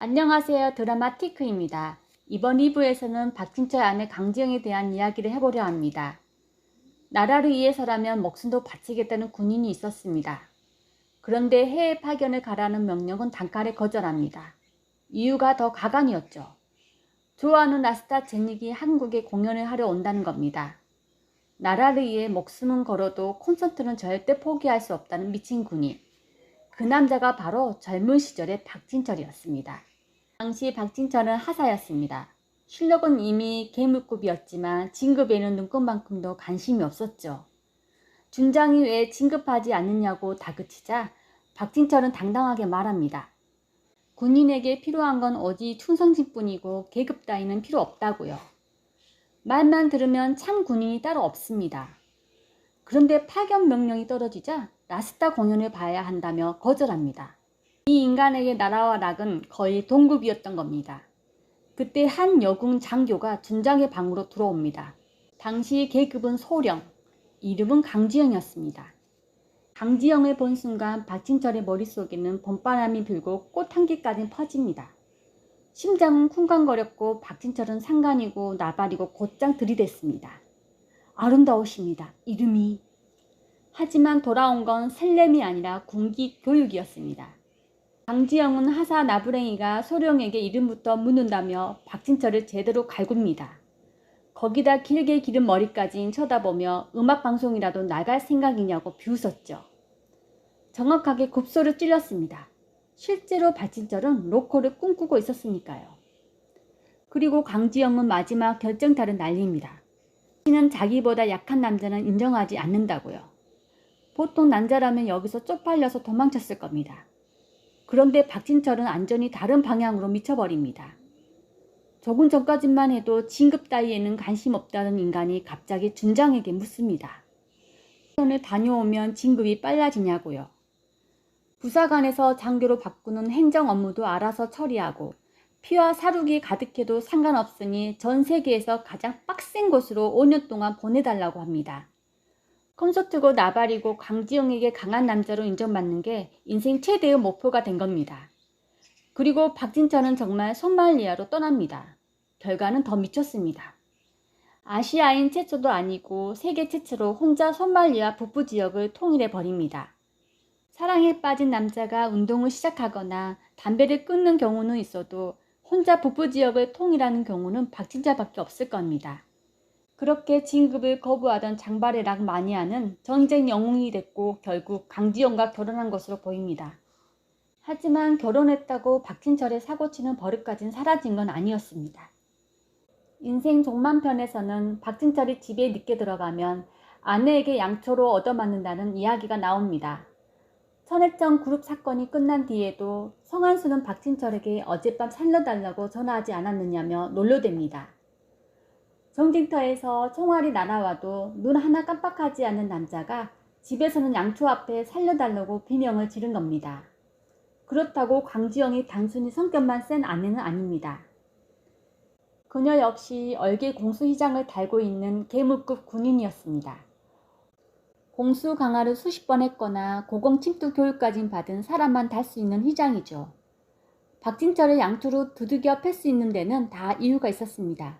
안녕하세요. 드라마 티크입니다. 이번 2부에서는 박진철 아내 강지영에 대한 이야기를 해보려 합니다. 나라를 위해서라면 목숨도 바치겠다는 군인이 있었습니다. 그런데 해외 파견을 가라는 명령은 단칼에 거절합니다. 이유가 더 가관이었죠. 좋아하는 라스타 제닉이 한국에 공연을 하려 온다는 겁니다. 나라를 위해 목숨은 걸어도 콘서트는 절대 포기할 수 없다는 미친 군인. 그 남자가 바로 젊은 시절의 박진철이었습니다. 당시 박진철은 하사였습니다. 실력은 이미 계물급이었지만 진급에는 눈꽃만큼도 관심이 없었죠. 준장이 왜 진급하지 않느냐고 다그치자 박진철은 당당하게 말합니다. 군인에게 필요한 건 오직 충성심뿐이고 계급 따위는 필요 없다고요. 말만 들으면 참 군인이 따로 없습니다. 그런데 파견 명령이 떨어지자 라스타 공연을 봐야 한다며 거절합니다. 이 인간에게 나라와 락은 거의 동급이었던 겁니다. 그때 한 여군 장교가 준장의 방으로 들어옵니다. 당시 계급은 소령, 이름은 강지영이었습니다. 강지영을 본 순간 박진철의 머릿속에는 봄바람이 불고 꽃향기까지 퍼집니다. 심장은 쿵쾅거렸고 박진철은 상간이고 나발이고 곧장 들이댔습니다. 아름다우십니다. 이름이. 하지만 돌아온 건 셀렘이 아니라 군기 교육이었습니다. 강지영은 하사 나부랭이가 소령에게 이름부터 묻는다며 박진철을 제대로 갈굽니다. 거기다 길게 기른 머리까지 쳐다보며 음악방송이라도 나갈 생각이냐고 비웃었죠. 정확하게 굽소를 찔렀습니다. 실제로 박진철은 로코를 꿈꾸고 있었으니까요. 그리고 강지영은 마지막 결정타를 날립니다. 자기는 자기보다 약한 남자는 인정하지 않는다고요. 보통 남자라면 여기서 쪽팔려서 도망쳤을 겁니다. 그런데 박진철은 안전히 다른 방향으로 미쳐버립니다. 조금 전까지만 해도 진급 따위에는 관심 없다는 인간이 갑자기 준장에게 묻습니다. 파견을 다녀오면 진급이 빨라지냐고요. 부사관에서 장교로 바꾸는 행정 업무도 알아서 처리하고 피와 살육이 가득해도 상관없으니 전 세계에서 가장 빡센 곳으로 5년 동안 보내달라고 합니다. 콘서트고 나발이고 강지영에게 강한 남자로 인정받는 게 인생 최대의 목표가 된 겁니다. 그리고 박진철은 정말 소말리아로 떠납니다. 결과는 더 미쳤습니다. 아시아인 최초도 아니고 세계 최초로 혼자 소말리아 북부 지역을 통일해 버립니다. 사랑에 빠진 남자가 운동을 시작하거나 담배를 끊는 경우는 있어도 혼자 북부 지역을 통일하는 경우는 박진철밖에 없을 겁니다. 그렇게 진급을 거부하던 장발의 락 마니아는 전쟁 영웅이 됐고 결국 강지영과 결혼한 것으로 보입니다. 하지만 결혼했다고 박진철의 사고치는 버릇까진 사라진 건 아니었습니다. 인생 종만편에서는 박진철이 집에 늦게 들어가면 아내에게 양초로 얻어맞는다는 이야기가 나옵니다. 천혜정 그룹 사건이 끝난 뒤에도 성한수는 박진철에게 어젯밤 살려달라고 전화하지 않았느냐며 놀려댑니다. 정진터에서 총알이 날아와도 눈 하나 깜빡하지 않는 남자가 집에서는 양초 앞에 살려달라고 비명을 지른 겁니다. 그렇다고 강지영이 단순히 성격만 센 아내는 아닙니다. 그녀 역시 얼개 공수휘장을 달고 있는 계물급 군인이었습니다. 공수 강화를 수십 번 했거나 고공침투 교육까지 받은 사람만 달 수 있는 휘장이죠. 박진철을 양초로 두들겨 팰 수 있는 데는 다 이유가 있었습니다.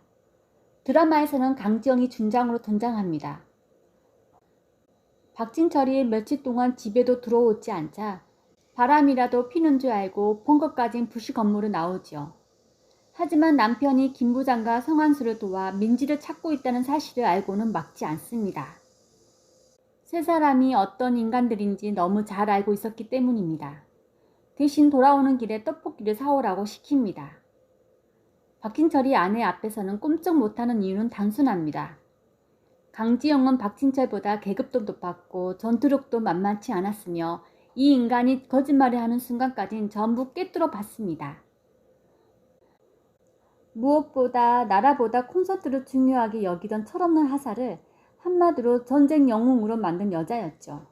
드라마에서는 강지영이 준장으로 등장합니다. 박진철이 며칠 동안 집에도 들어오지 않자 바람이라도 피는 줄 알고 본 것까진 부시 건물로 나오죠. 하지만 남편이 김 부장과 성한수를 도와 민지를 찾고 있다는 사실을 알고는 막지 않습니다. 세 사람이 어떤 인간들인지 너무 잘 알고 있었기 때문입니다. 대신 돌아오는 길에 떡볶이를 사오라고 시킵니다. 박진철이 아내 앞에서는 꼼짝 못하는 이유는 단순합니다. 강지영은 박진철보다 계급도 높았고 전투력도 만만치 않았으며 이 인간이 거짓말을 하는 순간까진 전부 꿰뚫어 봤습니다. 무엇보다 나라보다 콘서트를 중요하게 여기던 철없는 하사를 한마디로 전쟁 영웅으로 만든 여자였죠.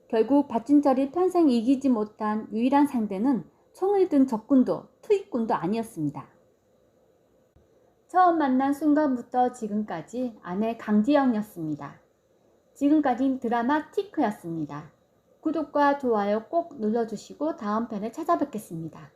결국 박진철이 평생 이기지 못한 유일한 상대는 총을 든 적군도 투입군도 아니었습니다. 처음 만난 순간부터 지금까지 아내 강지영이었습니다. 지금까지 드라마 티크였습니다. 구독과 좋아요 꼭 눌러주시고 다음 편에 찾아뵙겠습니다.